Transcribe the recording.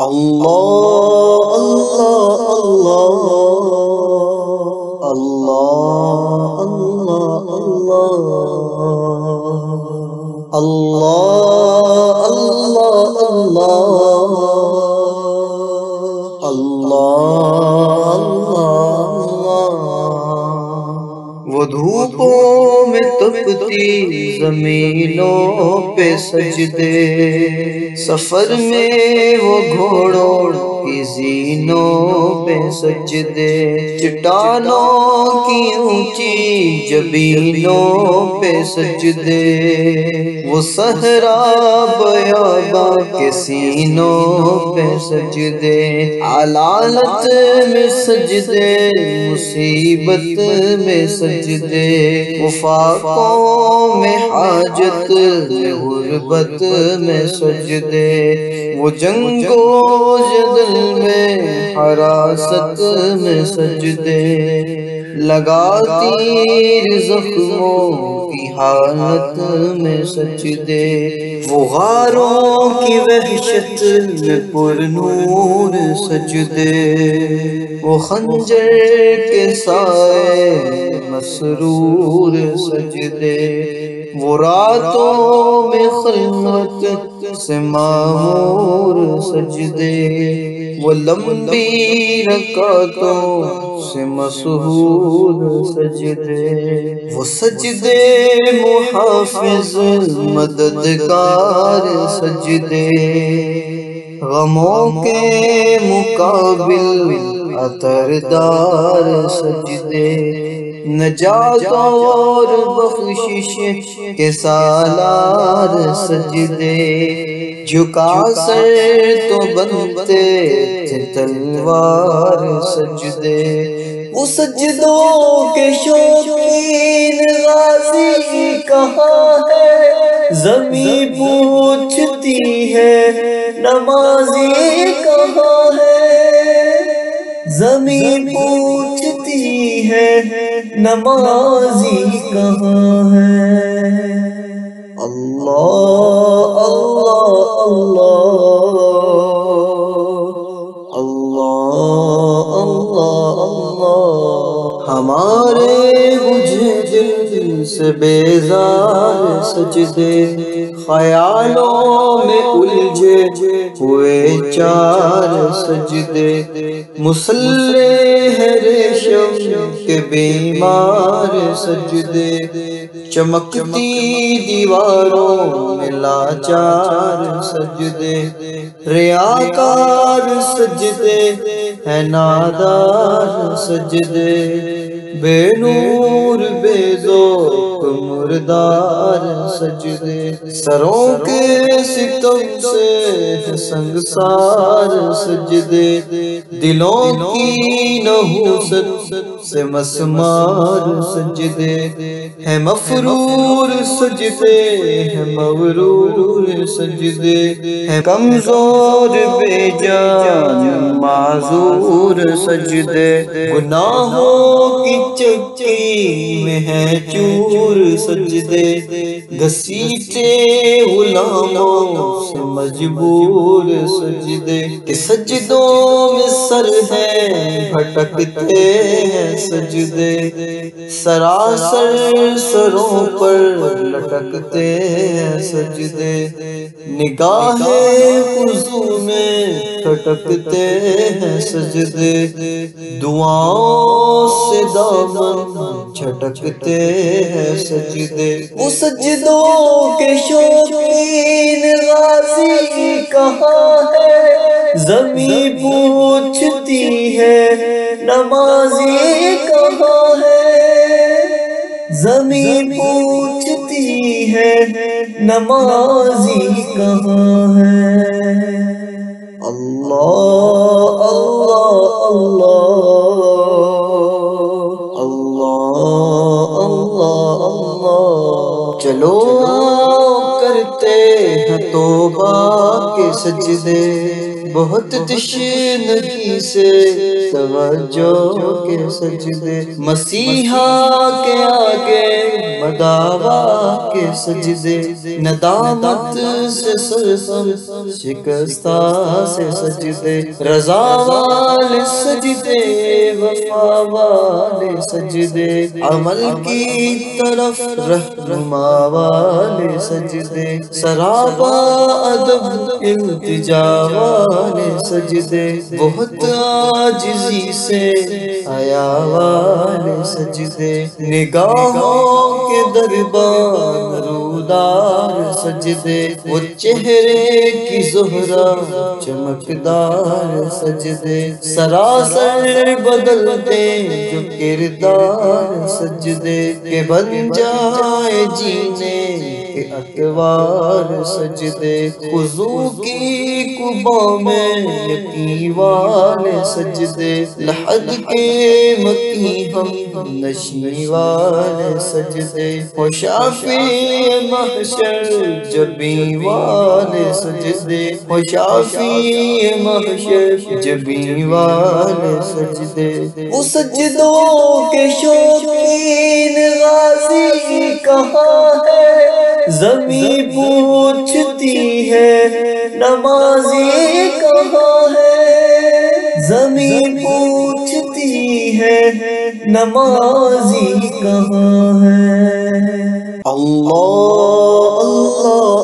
اللہ اللہ اللہ اللہ اللہ اللہ اللہ اللہ اللہ وہ دھوپوں میں تپتی زمینوں پہ سجدے، سفر میں وہ گھوڑوں کی زینوں پہ سجدے، چٹانوں کی اونچی جبینوں پہ سجدے، وہ صحرا بیاباں کے سینوں پہ سجدے، علالت میں سجدے، مصیبت میں سجدے، وہ فاقوں میں حاجت میں غربت میں سجدے، وہ جنگو جدل میں حراست میں سجدے، لگا تیر زخموں کی حالت میں سجدے، وہ غاروں کی وحشت میں پر نور سجدے، وہ خنجر کے سائے مسرور سجدے، وہ راتوں میں خلوت سے معمور سجدے، وہ لمبی رکعتوں سے مسحور سجدے، وہ سجدے محافظ مددگار سجدے، غموں کے مقابل عطردار سجدے، نجات اور بخشش کے سالار سجدے، جھکا سر تو بنتے تھے تلوار سجدے، وہ سجدوں کے شوقین غازی کہاں ہے، زمین پوچھتی ہے نمازی کہاں ہے، زمین پوچھتی ہے نمازی کہاں ہے، اللہ اللہ اللہ اللہ اللہ، ہمارے بجھے دل سے بیزار سجدے، خیالوں میں الجھے ہوئے چار سجدے، مصلح ریشم کے بیمار سجدے، چمکتی دیواروں میں لاچار سجدے، ریاکار سجدے ہے نادار سجدے، بے نور بے ذوق مردار سجدے، سروں کے ستم سے سنگسار سجدے، دلوں کی نحوست سے مسمار سجدے، ہے مفرور سجدے ہے مغرور سجدے، ہے کمزور بے جان معذور سجدے، گناہوں کی چکی میں ہے چور سجدے، گھسیٹے غلاموں سے مجبور سجدے، کہ سجدوں میں سر ہے بھٹکتے ہیں سجدے، سراسر سروں پر لٹکتے ہیں سجدے، نگاہ خضوع میں کھٹکتے ہیں سجدے، دعاؤں سے دامن جھٹکتے ہیں سجدے، وہ سجدوں کے شوقین غازی کہاں ہے، زمین پوچھتی ہے نمازی کہاں ہے، زمین پوچھتی ہے نمازی کہاں ہے، اللہ اللہ اللہ اللہ اللہ اللہ، چلو کرتے ہیں توبہ کے سجدے، بہت تشنگی سے توجہ کے سجدے، مسیحا کے آگے مداوا کے سجدے، ندامت سے سرسم شکستہ سے سجدے، رضا والے سجدے، وفا والے سجدے، عمل کی طرف رہنما والے سجدے، سراپا ادب التجا والے سجدے، بہت عاجزی سے حیا والے سجدے، نگاہوں کے دربان رودار سجدے، وہ چہرے کی زہرا چمکدار سجدے، سراسر بدلتے جو کردار سجدے، کہ بن جائے جینے کے اطوار سجدے، خضوع کی قبا میں یقین والے سجدے، لحد کے مکی ہم نشیں والے سجدے، و شافی محشر جبیں والے سجدے، و شافی محشر جبیں والے سجدے، وہ سجدوں کے شوقین غازی کہاں ہے، زمین پوچھتی ہے نمازی کہاں ہے، زمین پوچھتی ہے نمازی کہاں ہے، اللہ اللہ